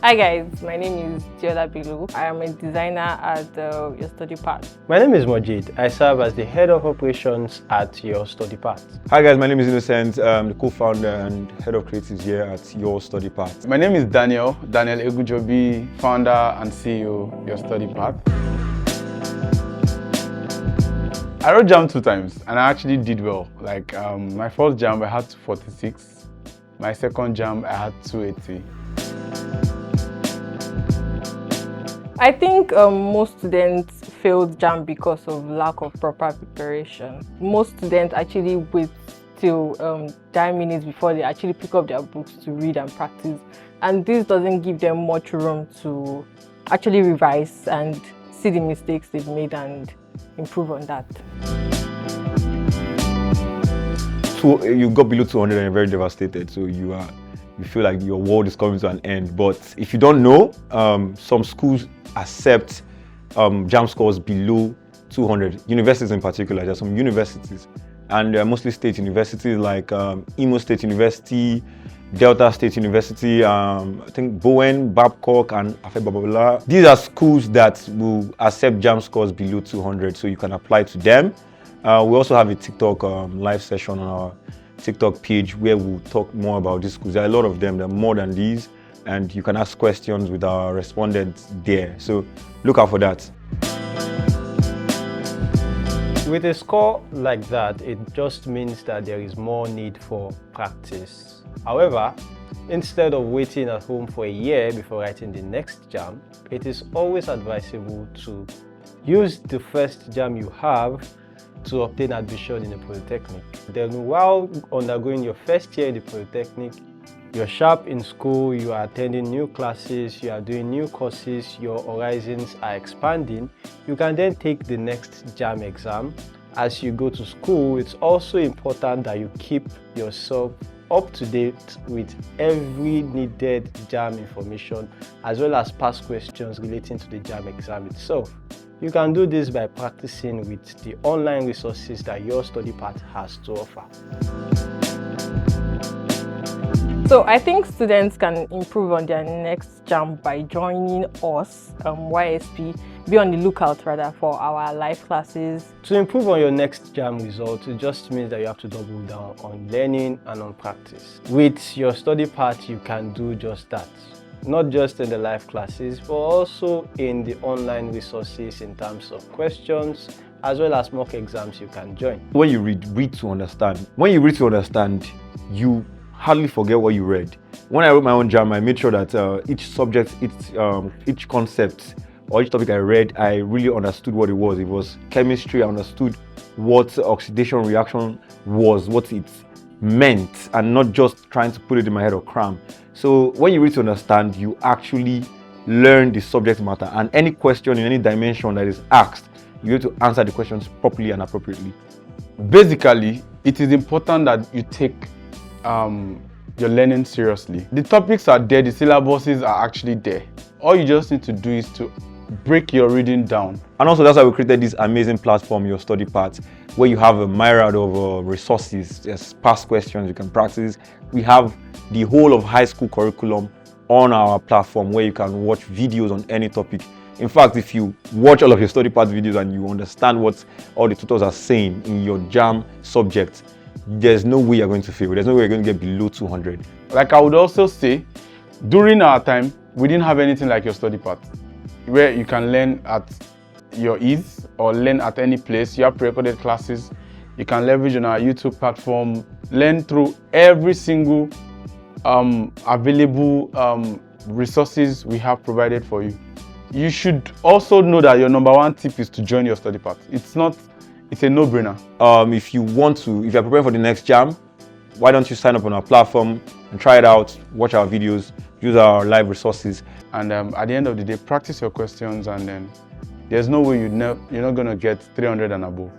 Hi guys, my name is Bilu. I am a designer at Your Study Path. My name is Majid. I serve as the head of operations at Your Study Path. Hi guys, my name is Innocent. I'm the co-founder and head of creatives here at Your Study Path. My name is Daniel Egujobi, founder and CEO Your Study Path. I wrote JAMB 2 times and I actually did well. Like my first JAMB I had 246, my second JAMB I had 280. I think most students failed JAMB because of lack of proper preparation. Most students actually wait till 10 minutes before they actually pick up their books to read and practice. And this doesn't give them much room to actually revise and see the mistakes they've made and improve on that. So you got below 200 and you're very devastated. So you feel like your world is coming to an end. But if you don't know, some schools accept JAMB scores below 200. Universities in particular, there are some universities, and they are mostly state universities like Imo State University, Delta State University, I think Bowen, Babcock, and Afebabala. These are schools that will accept JAMB scores below 200, so you can apply to them. We also have a TikTok live session on our TikTok page where we'll talk more about these schools. There are a lot of them, there are more than these, and you can ask questions with our respondents there. So look out for that. With a score like that, it just means that there is more need for practice. However, instead of waiting at home for a year before writing the next JAMB, it is always advisable to use the first JAMB you have to obtain admission in a polytechnic. Then while undergoing your first year in the polytechnic, you're sharp in school, you are attending new classes, you are doing new courses, your horizons are expanding, you can then take the next JAMB exam. As you go to school, it's also important that you keep yourself up to date with every needed JAMB information as well as past questions relating to the JAMB exam itself. You can do this by practicing with the online resources that Your Study Path has to offer. So I think students can improve on their next JAMB by joining us, YSP. Be on the lookout rather for our live classes. To improve on your next JAMB result, it just means that you have to double down on learning and on practice. With Your Study Path, you can do just that. Not just in the live classes, but also in the online resources in terms of questions, as well as mock exams you can join. When you read to understand. When you read to understand, you hardly forget what you read. When I wrote my own JAMB, I made sure that each subject, each concept, or each topic I read, I really understood what it was. It was chemistry. I understood what oxidation reaction was, what it meant, and not just trying to put it in my head or cram. So when you read to understand, you actually learn the subject matter, and any question in any dimension that is asked, you have to answer the questions properly and appropriately. Basically, it is important that you take your learning seriously. The topics are there, the syllabuses are actually there. All you just need to do is to break your reading down. And also that's why we created this amazing platform, Your Study Path, where you have a myriad of resources. There's past questions you can practice. We have the whole of high school curriculum on our platform where you can watch videos on any topic. In fact, if you watch all of Your Study Path videos and you understand what all the tutors are saying in your JAMB subject, there's no way you're going to fail. There's no way you're going to get below 200. Like I would also say, during our time, we didn't have anything like Your Study Path, where you can learn at your ease or learn at any place. You have pre-recorded classes. You can leverage on our YouTube platform, learn through every single available resources we have provided for you. You should also know that your number one tip is to join Your Study Path. It's a no-brainer. If you're preparing for the next JAMB, why don't you sign up on our platform and try it out, watch our videos, use our live resources. And at the end of the day, practice your questions, and then there's no way you're not going to get 300 and above.